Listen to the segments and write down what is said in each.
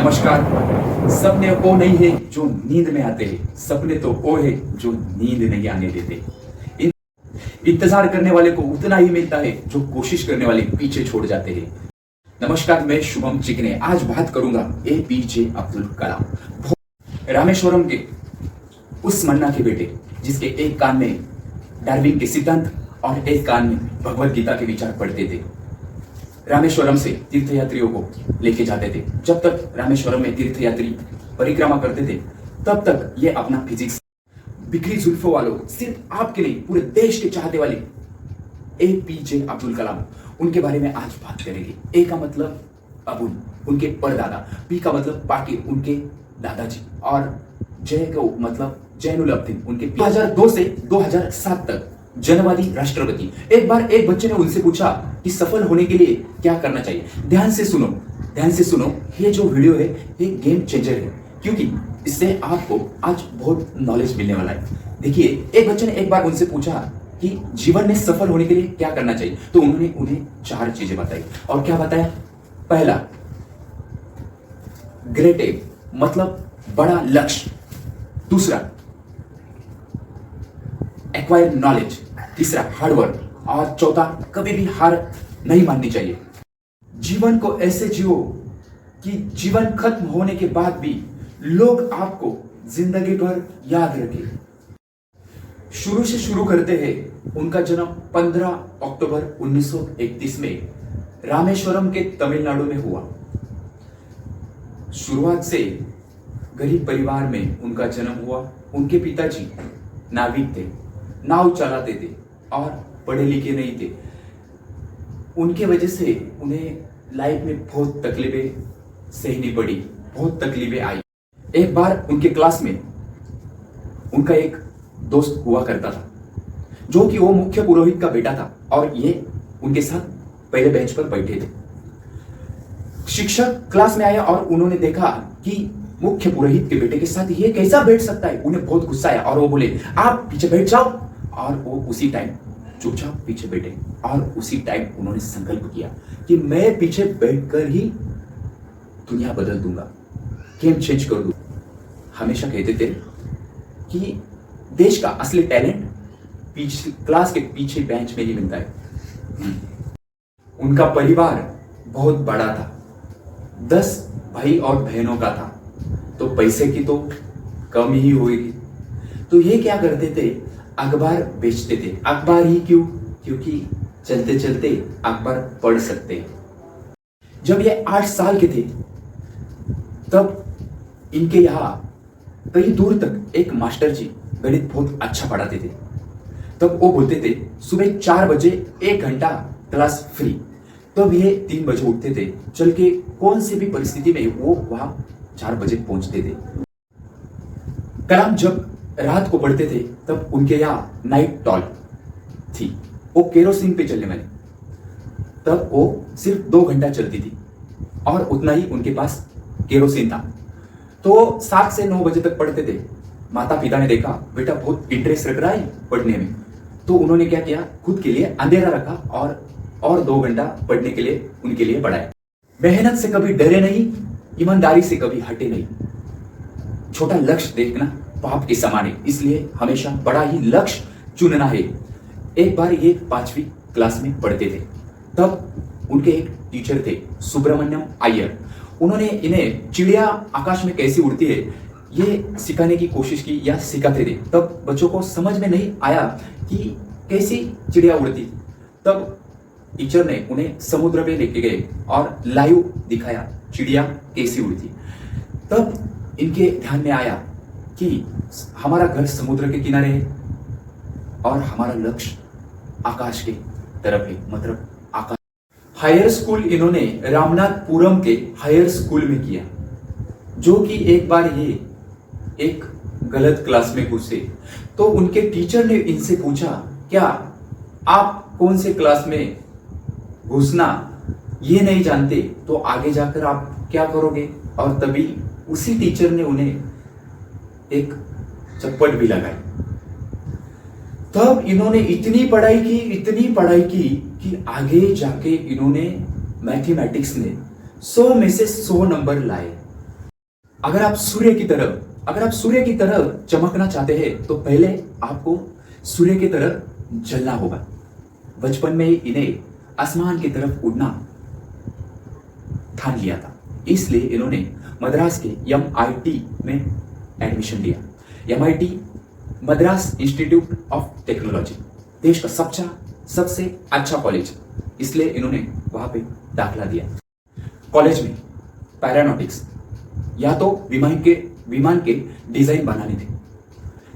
नमस्कार। सपने वो नहीं है जो नींद में आते हैं, सपने तो वो है जो नींद नहीं आने देते। इंतजार करने वाले को उतना ही मिलता है जो कोशिश करने वाले पीछे छोड़ जाते हैं। नमस्कार, मैं शुभम चिकने आज बात करूंगा एपीजे अब्दुल कलाम, रामेश्वरम के उस मन्ना के बेटे जिसके एक कान में डार्विन के सिद्धांत और एक कान में भगवत गीता के विचार पढ़ते थे। रामेश्वरम से तीर्थयात्रियों को लेके जाते थे। जब तक रामेश्वरम में तीर्थयात्री परिक्रमा करते थे तब तक ये अपना फिजिक्स बिखरी जुल्फों वालों, सिर्फ आपके लिए पूरे देश के चाहते वाले एपीजे अब्दुल कलाम, उनके बारे में आज बात करेंगे। ए का मतलब अबुल, उनके परदादा, पी का मतलब पाकिर, उनके दादाजी, और जय का मतलब जैनुल अब्दीन, उनके 2002 से 2007 तक जनवादी राष्ट्रपति। एक बार एक बच्चे ने उनसे पूछा कि सफल होने के लिए क्या करना चाहिए। ध्यान से सुनो, ये जो वीडियो है ये गेम चेंजर है, क्योंकि इससे आपको आज बहुत नॉलेज मिलने वाला है। देखिए, एक बच्चे ने एक बार उनसे पूछा कि जीवन में सफल होने के लिए क्या करना चाहिए, तो उन्होंने उन्हें 4 चीजें बताई। और क्या बताया? पहला, ग्रेट एम मतलब बड़ा लक्ष्य। दूसरा, एक्वायर नॉलेज। तीसरा, हार्डवर्क। और चौथा, कभी भी हार नहीं माननी चाहिए। जीवन को ऐसे जियो कि जीवन खत्म होने के बाद भी लोग आपको जिंदगी भर याद रखें। शुरू से शुरू करते हैं। उनका जन्म 15 अक्टूबर 1931 में रामेश्वरम के तमिलनाडु में हुआ। शुरुआत से गरीब परिवार में उनका जन्म हुआ। उनके पिताजी नाविक थे, नाव चलाते थे और पढ़े लिखे नहीं थे। उनके वजह से उन्हें लाइफ में बहुत तकलीफें सहनी पड़ी, बहुत तकलीफें आई। एक बार उनके क्लास में उनका एक दोस्त हुआ करता था जो कि वो मुख्य पुरोहित का बेटा था, और ये उनके साथ पहले बेंच पर बैठे थे। शिक्षक क्लास में आया और उन्होंने देखा कि मुख्य पुरोहित के बेटे के साथ ये कैसा बैठ सकता है। उन्हें बहुत गुस्सा आया और वो बोले, आप पीछे बैठ जाओ। और वो उसी टाइम चुपचाप पीछे बैठे, और उसी टाइम उन्होंने संकल्प किया कि मैं पीछे बैठकर ही दुनिया बदल दूंगा, गेम चेंज कर दूंगा। हमेशा कहते थे कि देश का असली टैलेंट पीछे क्लास के पीछे बेंच में ही मिलता है। उनका परिवार बहुत बड़ा था, 10 भाई और बहनों का था, तो पैसे की तो कम ही होगी। तो ये क्या करते थे, अखबार बेचते थे। अखबार ही क्यों? क्योंकि चलते चलते अखबार पढ़ सकते हैं। जब ये 8 साल के थे तब इनके यहाँ कहीं दूर तक एक मास्टर जी गणित बहुत अच्छा पढ़ाते थे। तब वो बोलते थे सुबह 4 बजे 1 घंटा क्लास फ्री। तब ये 3 बजे उठते थे, चल के कौन सी भी परिस्थिति में वो वहां 4 बजे पहुंचते थे। कलाम जब रात को पढ़ते थे तब उनके यहाँ नाइट टॉल थी, वो केरोसिन पे चलने वाली। तब वो सिर्फ 2 घंटा चलती थी और उतना ही उनके पास केरोसिन था। तो 7 से 9 बजे तक पढ़ते थे। माता पिता ने देखा बेटा बहुत इंटरेस्ट रख रहा है पढ़ने में, तो उन्होंने क्या किया, खुद के लिए अंधेरा रखा और 2 घंटा पढ़ने के लिए उनके लिए पढ़ाया। मेहनत से कभी डरे नहीं, ईमानदारी से कभी हटे नहीं। छोटा लक्ष्य देखना पाप के समान है, इसलिए हमेशा बड़ा ही लक्ष्य चुनना है। एक बार ये 5वीं क्लास में पढ़ते थे। तब उनके एक टीचर थे सुब्रमण्यम अय्यर। उन्होंने इन्हें चिड़िया आकाश में कैसी उड़ती है ये सिखाने की कोशिश की या सिखाते थे। तब बच्चों को समझ में नहीं आया कि कैसी चिड़िया उड़ती। तब टीचर ने उन्हें समुद्र में लेके गए और लाइव दिखाया चिड़िया कैसी उड़ती। तब इनके ध्यान में आया कि हमारा घर समुद्र के किनारे है और हमारा लक्ष्य आकाश के तरफ है, मतलब आकाश। हायर स्कूल इन्होंने रामनाथपुरम के हायर स्कूल में किया, जो कि एक बार ये एक गलत क्लास में घुसे। तो उनके टीचर ने इनसे पूछा, क्या आप कौन से क्लास में घुसना ये नहीं जानते तो आगे जाकर आप क्या करोगे? और तभी उसी टीचर ने उन्हें एक चप्पट भी लगाई। तब इन्होंने इतनी पढ़ाई की कि आगे जाके इन्होंने मैथमेटिक्स में 100 में से 100 नंबर लाए। अगर आप सूर्य की तरह चमकना चाहते हैं तो पहले आपको सूर्य की तरह जलना होगा। बचपन में इन्हें आसमान की तरफ उड़ना ठान लिया था, इसलिए इन्होंने मद्रास के MIT में एडमिशन लिया। MIT Madras institute of technology, देश का सबसे अच्छा कॉलेज, इसलिए इन्होंने वहां पे दाखला दिया। कॉलेज में पैरानॉटिक्स, या तो विमान के डिजाइन बनाने थे।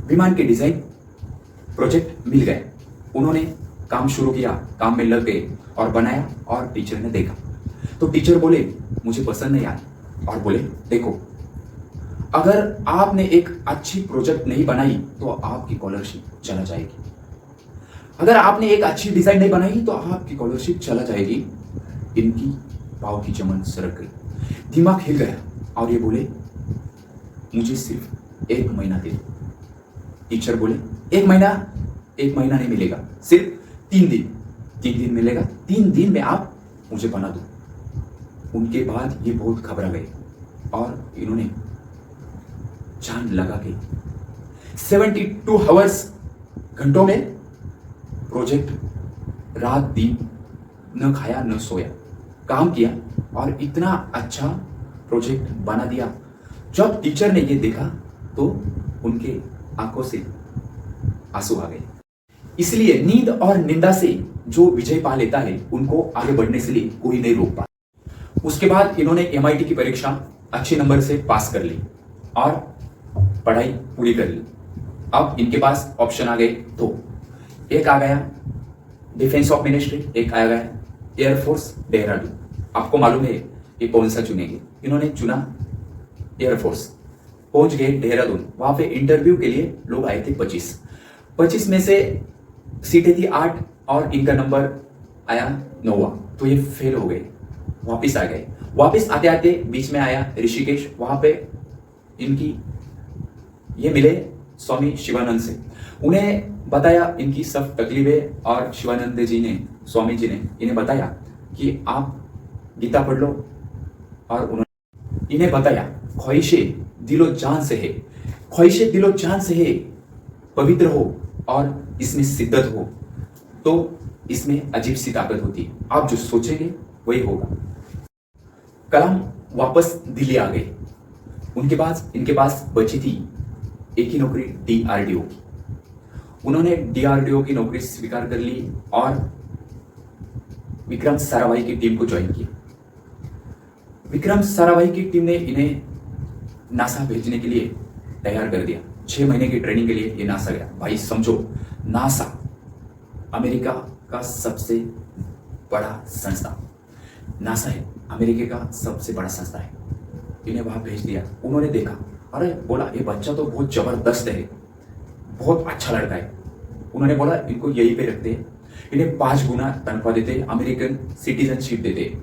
विमान के डिजाइन प्रोजेक्ट मिल गए, उन्होंने काम शुरू किया, काम में लग गए और बनाया, और टीचर ने देखा तो टीचर बोले मुझे पसंद नहीं आया, और बोले देखो अगर आपने एक अच्छी प्रोजेक्ट नहीं बनाई तो आपकी स्कॉलरशिप चला जाएगी। अगर आपने एक अच्छी डिजाइन नहीं बनाई तो आपकी स्कॉलरशिप चला जाएगी। इनकी पाँव की चमन सरक गई, दिमाग हिल गया, और ये बोले मुझे सिर्फ 1 महीना दे दो। टीचर बोले 1 महीना नहीं मिलेगा, सिर्फ 3 दिन मिलेगा। 3 दिन में आप मुझे बना दो। उनके बाद ये बहुत घबरा गए और इन्होंने जान लगा के 72 आवर्स, घंटों में प्रोजेक्ट, रात दिन न खाया न सोया, काम किया और इतना अच्छा प्रोजेक्ट बना दिया। जब टीचर ने ये देखा तो उनके आंखों से आंसू आ गए। इसलिए नींद और निंदा से जो विजय पा लेता है उनको आगे बढ़ने से लिए कोई नहीं रोक पाता। उसके बाद इन्होंने MIT की परीक्षा अच्छे नंबर से पास कर ली और पढ़ाई पूरी कर ली। अब इनके पास ऑप्शन आ गए, तो एक आ गया डिफेंस ऑफ मिनिस्ट्री, एक आ गया एयरफोर्स देहरादून। आपको मालूम है ये कौन सा चुनेंगे? इन्होंने चुना एयरफोर्स। पहुंच गए देहरादून, वहां पे इंटरव्यू के लिए लोग आए थे 25 में से सीटें थी 8 और इनका नंबर आया 9वां, तो ये फेल हो गए, वापिस आ गए। वापिस आते आते बीच में आया ऋषिकेश, वहां पे इनकी ये मिले स्वामी शिवानंद से। उन्हें बताया इनकी सब तकलीफें, और शिवानंद जी ने, स्वामी जी ने इन्हें बताया कि आप गीता पढ़ लो, और उन्होंने इन्हें बताया ख्वाहिशें दिलो जान से है, ख्वाहिशें दिलो जान से है, पवित्र हो और इसमें शिद्दत हो तो इसमें अजीब सी ताकत होती है, आप जो सोचेंगे वही होगा। कलाम वापस दिल्ली आ गए। इनके पास बची थी एक ही नौकरी, DRDO की। उन्होंने DRDO की नौकरी स्वीकार कर ली और विक्रम साराभाई की टीम को ज्वाइन किया। विक्रम साराभाई की टीम ने इन्हें नासा भेजने के लिए तैयार कर दिया। 6 महीने की ट्रेनिंग के लिए ये नासा गया। भाई समझो, नासा अमेरिका का सबसे बड़ा संस्था, नासा है अमेरिका का सबसे बड़ा संस्था है। इन्हें वहां भेज दिया। उन्होंने देखा, अरे बोला ये बच्चा तो बहुत जबरदस्त है, बहुत अच्छा लड़का है। उन्होंने बोला इनको यहीं पे रखते, इन्हें 5 गुना तनख्वाह देते, अमेरिकन सिटीजनशिप देते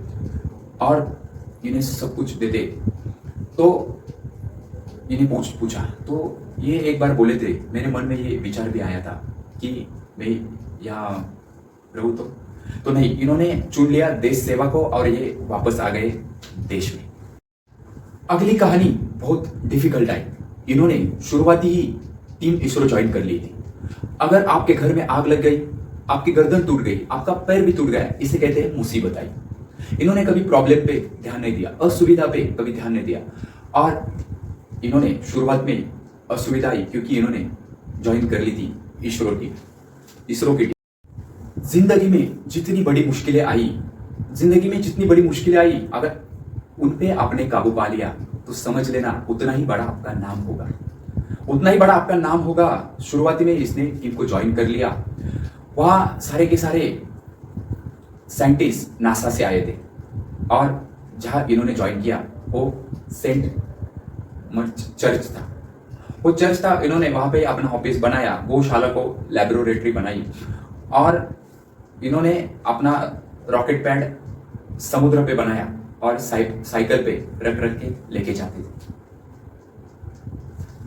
और इन्हें सब कुछ देते। तो इन्हें पूछा तो ये एक बार बोले थे, मेरे मन में ये विचार भी आया था कि मैं यहाँ रहूँ तो नहीं, इन्होंने चुन लिया देश सेवा को और ये वापस आ गए देश में। अगली कहानी बहुत डिफिकल्ट आई। इन्होंने शुरुआती ही टीम इसरो ज्वाइन कर ली थी। अगर आपके घर में आग लग गई, आपकी गर्दन टूट गई, आपका पैर भी टूट गया, इसे कहते हैं मुसीबत आई। इन्होंने कभी प्रॉब्लम पे ध्यान नहीं दिया, असुविधा पे कभी ध्यान नहीं दिया, और इन्होंने शुरुआत में असुविधा आई क्योंकि इन्होंने ज्वाइन कर ली थी इसरो की टीम। जिंदगी में जितनी बड़ी मुश्किलें आई, अगर उन पे आपने काबू पा लिया तो समझ लेना उतना ही बड़ा आपका नाम होगा। शुरुआती में इसने टीम को ज्वाइन कर लिया। वहां सारे के सारे साइंटिस्ट नासा से आए थे, और जहां इन्होंने ज्वाइन किया वो सेंट चर्च था। वो चर्च था, इन्होंने वहां पे अपना ऑफिस बनाया, गौशाला को लैबोरेटरी बनाई, और इन्होंने अपना रॉकेट पैड समुद्र पे बनाया और साइकिल पे रख के लेके जाते थे।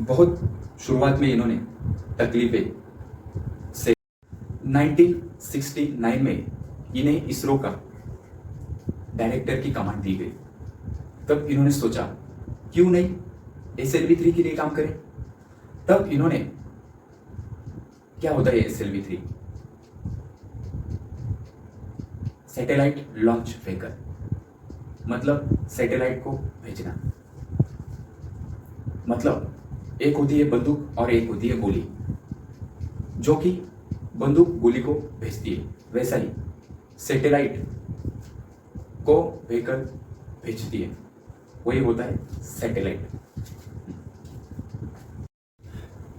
बहुत शुरुआत में इन्होंने तकलीफें से 1969 में इन्हें इसरो का डायरेक्टर की कमांड दी गई। तब इन्होंने सोचा क्यों नहीं SLV3 के लिए काम करें। तब इन्होंने, क्या होता है SLV3? सैटेलाइट लॉन्च व्हीकल, मतलब सैटेलाइट को भेजना। मतलब एक होती है बंदूक और एक होती है गोली, जो कि बंदूक गोली को भेजती है, वैसा ही सैटेलाइट को व्हीकल भेजती है, वही होता है सैटेलाइट।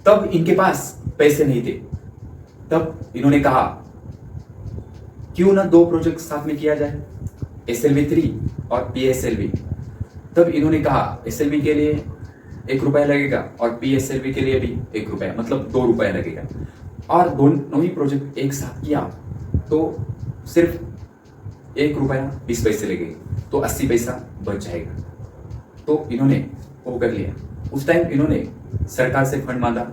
तब इनके पास पैसे नहीं थे, तब इन्होंने कहा क्यों ना 2 प्रोजेक्ट साथ में किया जाए, SLV3 और PSLV। तब इन्होंने कहा SLV के लिए 1 रुपया लगेगा और PSLV के लिए भी 1 रुपया, मतलब 2 रुपया लगेगा, और दोनों ही प्रोजेक्ट एक साथ किया तो सिर्फ 1 रुपया 20 पैसे लगेंगे, तो 80 पैसा बच जाएगा। तो इन्होंने वो कर लिया। उस टाइम इन्होंने सरकार से फंड मांगा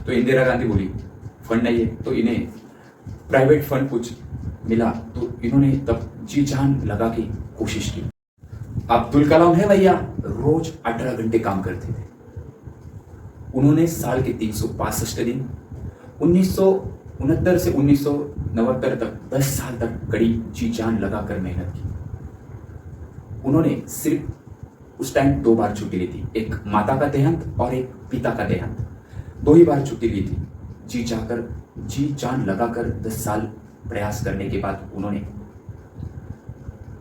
तो इंदिरा गांधी बोली फंड नहीं है, तो इन्हें प्राइवेट फंड कुछ मिला, तो इन्होंने तब जी जान लगा के कोशिश की। अब्दुल कलाम है भैया, रोज 18 घंटे काम करते थे। उन्होंने साल के 365 दिन 1969 से 1979 तक 10 साल तक कड़ी जी जान लगाकर मेहनत की। उन्होंने सिर्फ उस टाइम 2 बार छुट्टी ली थी, एक माता का देहांत और एक पिता का देहांत, 2 ही बार छुट्टी ली थी। जी जान लगाकर 10 साल प्रयास करने के बाद उन्होंने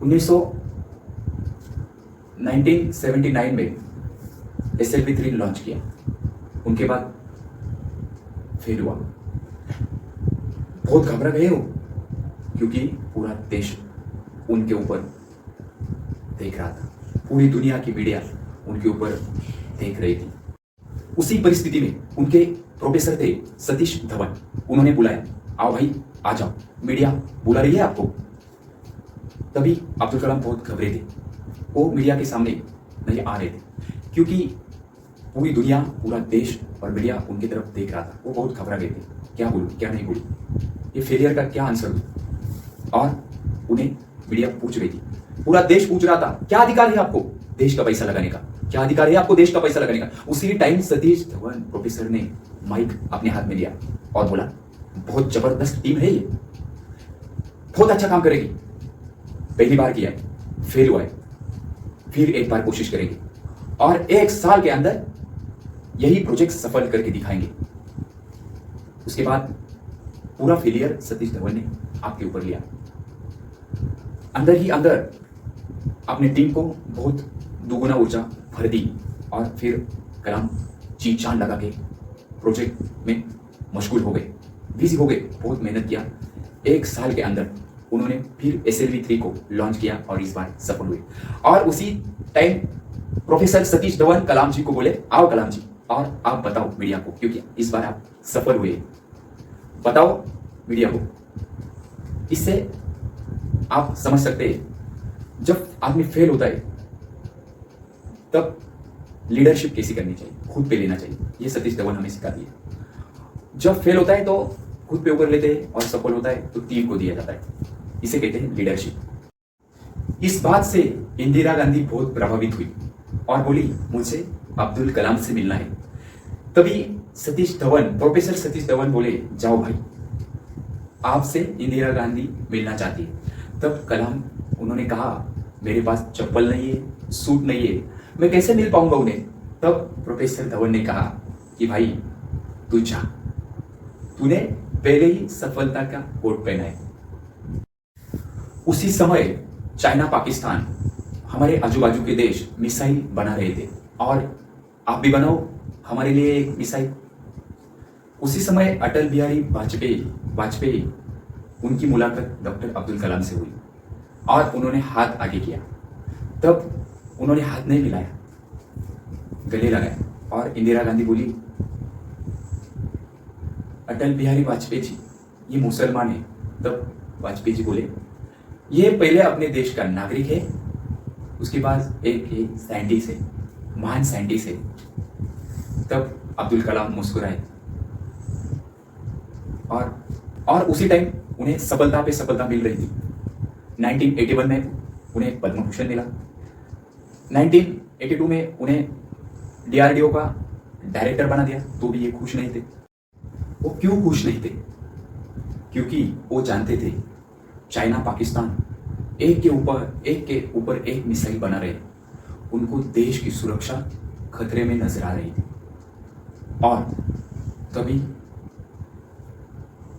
1979 में SLV3 लॉन्च किया। उनके बाद फेल हुआ। बहुत घबरा गए हो, क्योंकि पूरा देश उनके ऊपर देख रहा था, पूरी दुनिया की मीडिया उनके ऊपर देख रही थी। उसी परिस्थिति में उनके प्रोफेसर थे सतीश धवन, उन्होंने बुलाया, आओ भाई आ जाओ, मीडिया बुला रही है आपको। तभी अब्दुल कलाम बहुत घबरे थे, वो मीडिया के सामने नहीं आ रहे थे, क्योंकि पूरी दुनिया, पूरा देश और मीडिया उनकी तरफ देख रहा था। वो बहुत घबरा गए थे, क्या बोलूं क्या नहीं बोलूं, ये फेलियर का क्या आंसर दूं। और उन्हें मीडिया पूछ रही थी, पूरा देश पूछ रहा था, क्या अधिकार है आपको देश का पैसा लगाने का, क्या अधिकार है आपको देश का पैसा लगाने का। उसी टाइम सतीश धवन प्रोफेसर ने माइक अपने हाथ में लिया और बोला, बहुत जबरदस्त टीम है ये, बहुत अच्छा काम करेगी, पहली बार किया है, फेल हुआ है, फिर एक बार कोशिश करेंगे और 1 साल के अंदर यही प्रोजेक्ट सफल करके दिखाएंगे। उसके बाद पूरा फेलियर सतीश धवन ने आपके ऊपर लिया, अंदर ही अंदर अपने टीम को बहुत दुगुना ऊर्जा भर दी और फिर कलाम जी जान लगा के प्रोजेक्ट में मशगूल हो गए, बिजी हो गए, बहुत मेहनत किया। 1 साल के अंदर उन्होंने फिर SLV3 को लॉन्च किया और इस बार सफल हुए। और उसी टाइम प्रोफेसर सतीश धवन कलाम जी को बोले, आओ कलाम जी, और आप बताओ मीडिया को, क्योंकि इस बार आप सफल हुए, बताओ मीडिया को। इससे आप समझ सकते हैं, जब आदमी फेल होता है तब लीडरशिप कैसी करनी चाहिए, खुद पे लेना चाहिए। ये सतीश धवन हमें सिखाती है। जब फेल होता है तो खुद पे ऊपर लेते हैं और सफल होता है तो टीम को दिया जाता है, इसे कहते हैं लीडरशिप। इस बात से इंदिरा गांधी बहुत प्रभावित हुई और बोली, मुझे अब्दुल कलाम से मिलना है। तभी सतीश धवन, प्रोफेसर सतीश धवन बोले, जाओ भाई, आपसे इंदिरा गांधी मिलना चाहती है। तब कलाम, उन्होंने कहा, मेरे पास चप्पल नहीं है, सूट नहीं है, मैं कैसे मिल पाऊंगा उन्हें। तब प्रोफेसर धवन ने कहा कि भाई तू जा, तूने पहले ही सफलता का कोट पहना है। उसी समय चाइना, पाकिस्तान, हमारे आजू बाजू के देश मिसाइल बना रहे थे और आप भी बनाओ हमारे लिए एक मिसाइल। उसी समय अटल बिहारी वाजपेयी उनकी मुलाकात डॉक्टर अब्दुल कलाम से हुई और उन्होंने हाथ आगे किया। तब उन्होंने हाथ नहीं मिलाया, गले लगाया और इंदिरा गांधी बोली, अटल बिहारी वाजपेयी जी ये मुसलमान है। तब वाजपेयी जी बोले, ये पहले अपने देश का नागरिक है, उसके बाद एक साइंटिस्ट है, महान साइंटिस्ट है। तब अब्दुल कलाम मुस्कुराए और उसी टाइम उन्हें सफलता पे सफलता मिल रही थी। 1981 में उन्हें पद्म भूषण मिला, 1982 में उन्हें डीआरडीओ का डायरेक्टर बना दिया, तो भी ये खुश नहीं थे। वो क्यों खुश नहीं थे? क्योंकि वो जानते थे चाइना पाकिस्तान एक के ऊपर एक मिसाइल बना रहे, उनको देश की सुरक्षा खतरे में नजर आ रही थी। और तभी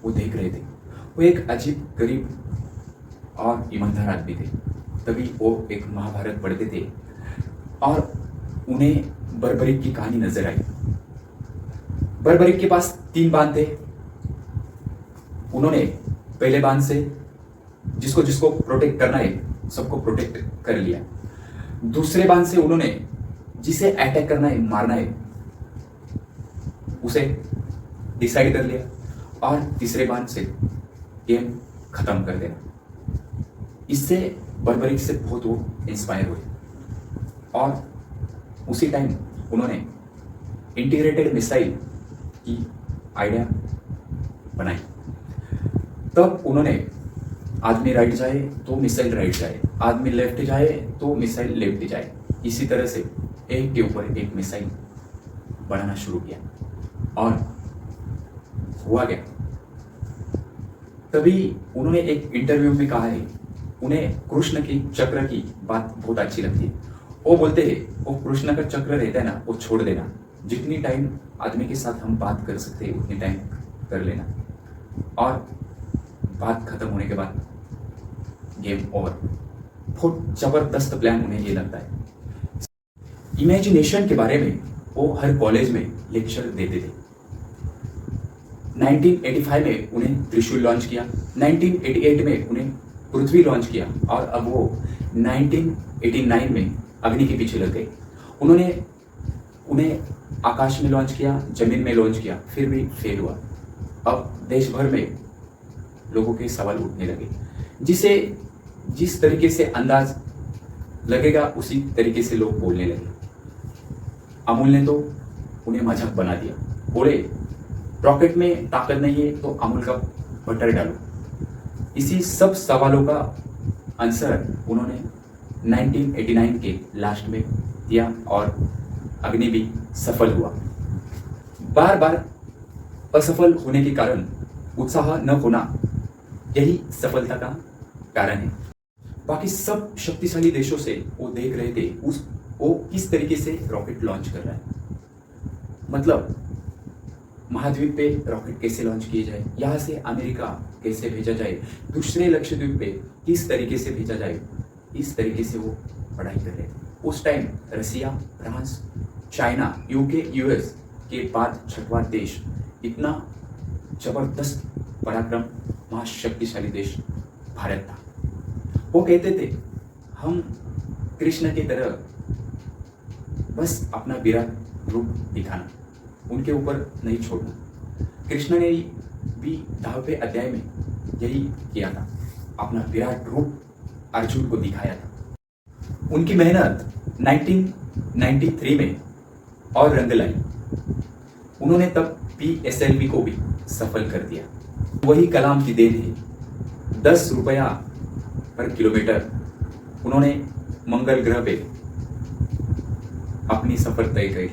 वो देख रहे थे, वो एक अजीब गरीब और ईमानदार आदमी थे। तभी वो एक महाभारत पढ़ते थे और उन्हें बर्बरिक की कहानी नजर आई। बर्बरिक के पास 3 बांध थे। उन्होंने पहले बांध से जिसको जिसको प्रोटेक्ट करना है सबको प्रोटेक्ट कर लिया। दूसरे बांध से उन्होंने जिसे अटैक करना है, मारना है, उसे डिसाइड कर लिया। और तीसरे बांध से गेम खत्म कर देना। इससे बर्बरिक से बहुत वो इंस्पायर हुए और उसी टाइम उन्होंने इंटीग्रेटेड मिसाइल की आइडिया बनाई। तब उन्होंने आदमी राइट जाए तो मिसाइल राइट जाए, आदमी लेफ्ट जाए तो मिसाइल लेफ्ट जाए, इसी तरह से एक के ऊपर एक मिसाइल बनाना शुरू किया। और हुआ क्या, तभी उन्होंने एक इंटरव्यू में कहा है, उन्हें कृष्ण की चक्र की बात बहुत अच्छी लगती है। वो बोलते हैं वो कृष्ण का चक्र रहता है ना, वो छोड़ देना, जितनी टाइम आदमी के साथ हम बात कर सकते हैं उतनी टाइम कर लेना, और बात खत्म होने के बाद गेम ओवर। बहुत जबरदस्त प्लान उन्हें ये लगता है। इमेजिनेशन के बारे में वो हर कॉलेज में लेक्चर देते थे। 1985 में उन्हें त्रिशूल लॉन्च किया, 1988 में उन्हें पृथ्वी लॉन्च किया, और अब वो 1989 में अग्नि के पीछे लग गए। उन्हें आकाश में लॉन्च किया, जमीन में लॉन्च किया, फिर भी फेल हुआ। अब देश भर में लोगों के सवाल उठने लगे, जिस तरीके से अंदाज लगेगा उसी तरीके से लोग बोलने लगे। अमूल ने तो उन्हें मजाक बना दिया, बोले रॉकेट में ताकत नहीं है तो अमूल का बटर डालो। इसी सब सवालों का आंसर उन्होंने 1989 के लास्ट में दिया और अग्नि भी सफल हुआ। बार बार असफल होने के कारण उत्साह न होना, यही सफलता का कारण है। बाकी सब शक्तिशाली देशों से वो देख रहे थे वो किस तरीके से रॉकेट लॉन्च कर रहा है, मतलब महाद्वीप पे रॉकेट कैसे लॉन्च किए जाए, यहाँ से अमेरिका कैसे भेजा जाए, दूसरे लक्षद्वीप पे किस तरीके से भेजा जाए, इस तरीके से वो पढ़ाई कर रहे थे। उस टाइम रसिया, फ्रांस, चाइना, यूके, यूएस के बाद छठवां देश, इतना जबरदस्त पराक्रम महाशक्तिशाली देश भारत था। वो कहते थे हम कृष्ण की तरह बस अपना विराट रूप दिखाना, उनके ऊपर नहीं छोड़ना। कृष्ण ने भी 10वें अध्याय में यही किया था, अपना विराट रूप अर्जुन को दिखाया था। उनकी मेहनत 1993 में और रंग लाई। उन्होंने तब PSLV को भी सफल कर दिया। वही कलाम की देन है। 10 रुपया पर किलोमीटर उन्होंने मंगल ग्रह पे अपनी सफर तय करी।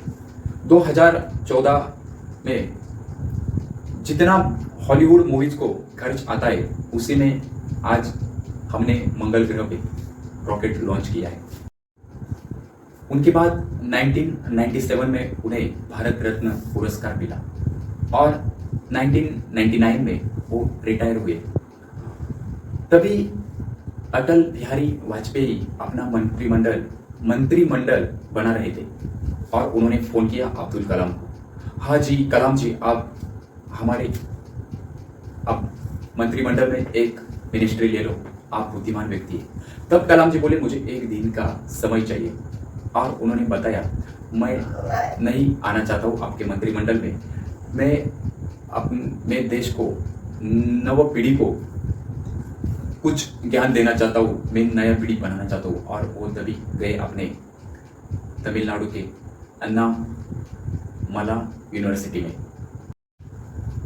2014 में जितना हॉलीवुड मूवीज को खर्च आता है, उसी में आज हमने मंगल ग्रह पे रॉकेट लॉन्च किया है। उनके बाद 1997 में उन्हें भारत रत्न पुरस्कार मिला और 1999 में वो रिटायर हुए। तभी अटल बिहारी वाजपेयी अपना मंत्रिमंडल बना रहे थे और उन्होंने फोन किया अब्दुल कलाम को, हाँ जी कलाम जी, आप हमारे अब मंत्रिमंडल में एक मिनिस्ट्री ले लो, आप बुद्धिमान व्यक्ति हैं। तब कलाम जी बोले मुझे 1 दिन का समय चाहिए, और उन्होंने बताया मैं नहीं आना चाहता हूँ आपके मंत्रिमंडल में, मैं देश को, नव पीढ़ी को कुछ ज्ञान देना चाहता हूँ, मैं नया पीढ़ी बनाना चाहता हूँ। और वो तभी गए अपने तमिलनाडु के अन्नामला यूनिवर्सिटी में।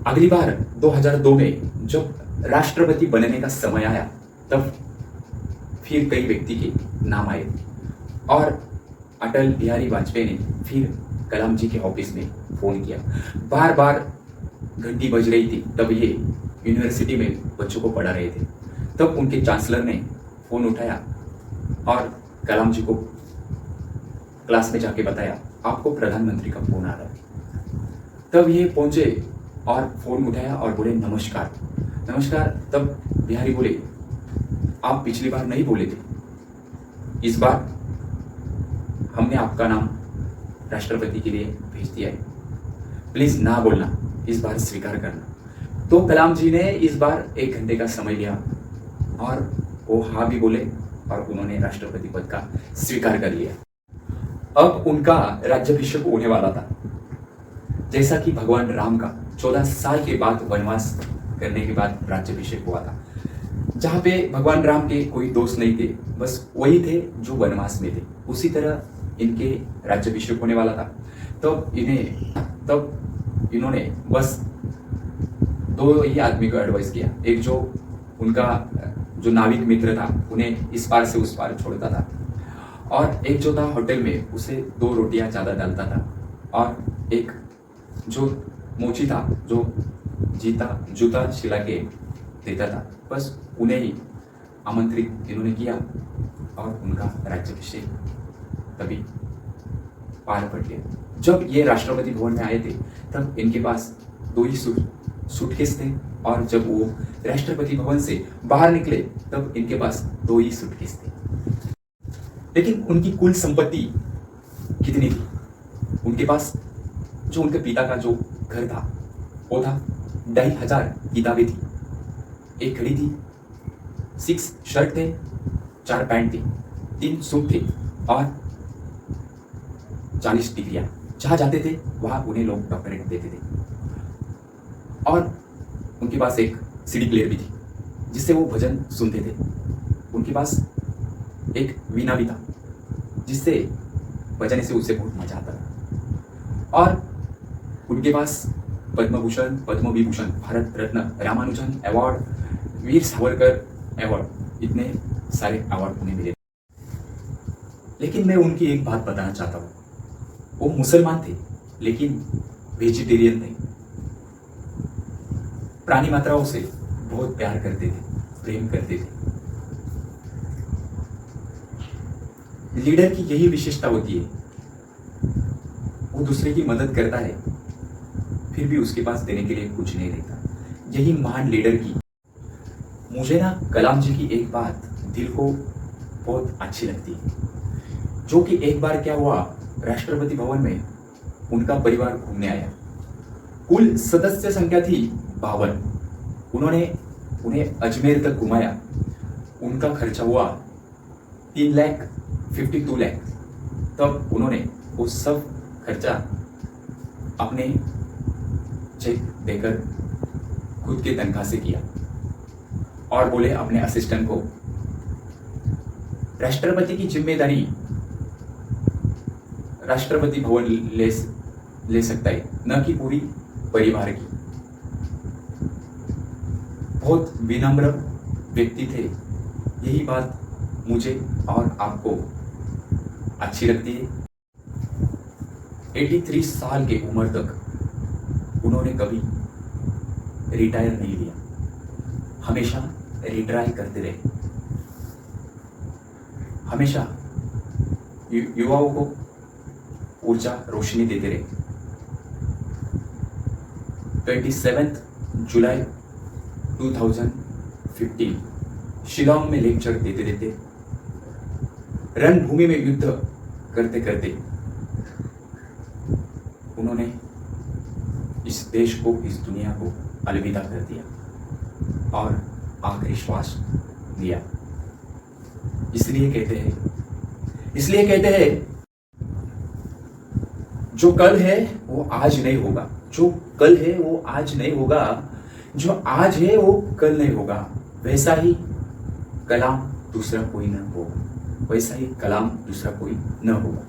अगली बार 2002 में जब राष्ट्रपति बनने का समय आया, तब फिर कई व्यक्ति के नाम आए और अटल बिहारी वाजपेयी ने फिर कलाम जी के ऑफिस में फोन किया। बार बार घंटी बज रही थी, तब ये यूनिवर्सिटी में बच्चों को पढ़ा रहे थे। तब उनके चांसलर ने फोन उठाया और कलाम जी को क्लास में जाके बताया, आपको प्रधानमंत्री का फोन आ रहा है। तब ये पहुंचे और फोन उठाया और बोले नमस्कार नमस्कार। तब बिहारी बोले, आप पिछली बार नहीं बोले थे, इस बार हमने आपका नाम राष्ट्रपति के लिए भेज दिया है, प्लीज ना बोलना, इस बार स्वीकार करना। तो कलाम जी ने इस बार 1 घंटे का समय लिया और वो हाँ भी बोले और उन्होंने राष्ट्रपति पद का स्वीकार कर लिया। अब उनका राज्याभिषेक होने वाला था। जैसा कि भगवान राम का 14 साल के बाद वनवास करने के बाद राज्याभिषेक हुआ था, जहाँ पे भगवान राम के कोई दोस्त नहीं थे, बस वही थे जो वनवास में थे, उसी तरह इनके राज्याभिषेक होने वाला था। तब इन्होंने बस 2 ही आदमी को एडवाइस किया। एक जो उनका जो नाविक मित्र था, उन्हें इस पार से उस पार छोड़ता था, और एक जो था होटल में, उसे 2 रोटियां ज़्यादा डालता था, और एक जो मोची था, जो जूता सिला के देता था। बस उन्हें ही आमंत्रित इन्होंने किया और उनका राज्याभिषेक तभी पार पड़ गया। जब ये राष्ट्रपति भवन में आए थे, तब इनके पास 2 ही सूटकेस थे, और जब वो राष्ट्रपति भवन से बाहर निकले, तब इनके पास 2 ही सूटकेस थे। लेकिन उनकी कुल संपत्ति कितनी थी? उनके पास जो उनके पिता का जो घर था, वो था 2,500 किताबें थी, 1 घड़ी थी, 6 शर्ट थे, 4 पैंट थी, 3 सूट थे, और 40 डिग्रियां। जहां जाते थे वहां उन्हें लोग डॉक्टरेट देते थे। और उनके पास एक सीडी प्लेयर भी थी, जिससे वो भजन सुनते थे। उनके पास एक वीणा भी था, जिससे बजाने से उसे बहुत मजा आता था। और उनके पास पद्म भूषण, पद्म विभूषण, भारत रत्न, रामानुजन अवार्ड, वीर सावरकर अवार्ड, इतने सारे अवार्ड उन्हें मिले। लेकिन मैं उनकी एक बात बताना चाहता हूँ, वो मुसलमान थे लेकिन वेजिटेरियन नहीं। प्राणी मात्राओं से बहुत प्यार करते थे, प्रेम करते थे। लीडर की यही विशेषता होती है, वो दूसरे की मदद करता है, फिर भी उसके पास देने के लिए कुछ नहीं रहता। यही महान लीडर की। मुझे ना कलाम जी की एक बात दिल को बहुत अच्छी लगती है, जो कि एक बार क्या हुआ, राष्ट्रपति भवन में उनका परिवार घूमने आया। कुल सदस्य संख्या थी 52। उन्होंने उन्हें अजमेर तक घुमाया। उनका खर्चा हुआ 3,52 लाख। तब उन्होंने वो सब खर्चा अपने चेक देकर खुद के तनख्वाह से किया, और बोले अपने असिस्टेंट को, राष्ट्रपति की जिम्मेदारी राष्ट्रपति भवन ले सकता है, न कि पूरी परिवार की। बहुत विनम्र व्यक्ति थे। यही बात मुझे और आपको अच्छी लगती है। 83 साल की उम्र तक उन्होंने कभी रिटायर नहीं लिया, हमेशा रिट्राई करते रहे, हमेशा युवाओं को ऊर्जा रोशनी देते रहे। 27 जुलाई 2015 शिलांग में लेक्चर देते देते, रणभूमि में युद्ध करते करते उन्होंने इस देश को, इस दुनिया को अलविदा कर दिया और आखिरी श्वास लिया। इसलिए कहते हैं जो कल है वो आज नहीं होगा, जो कल है वो आज नहीं होगा, जो आज है वो कल नहीं होगा। वैसा ही कलाम दूसरा कोई न होगा, वैसा ही कलाम दूसरा कोई न होगा।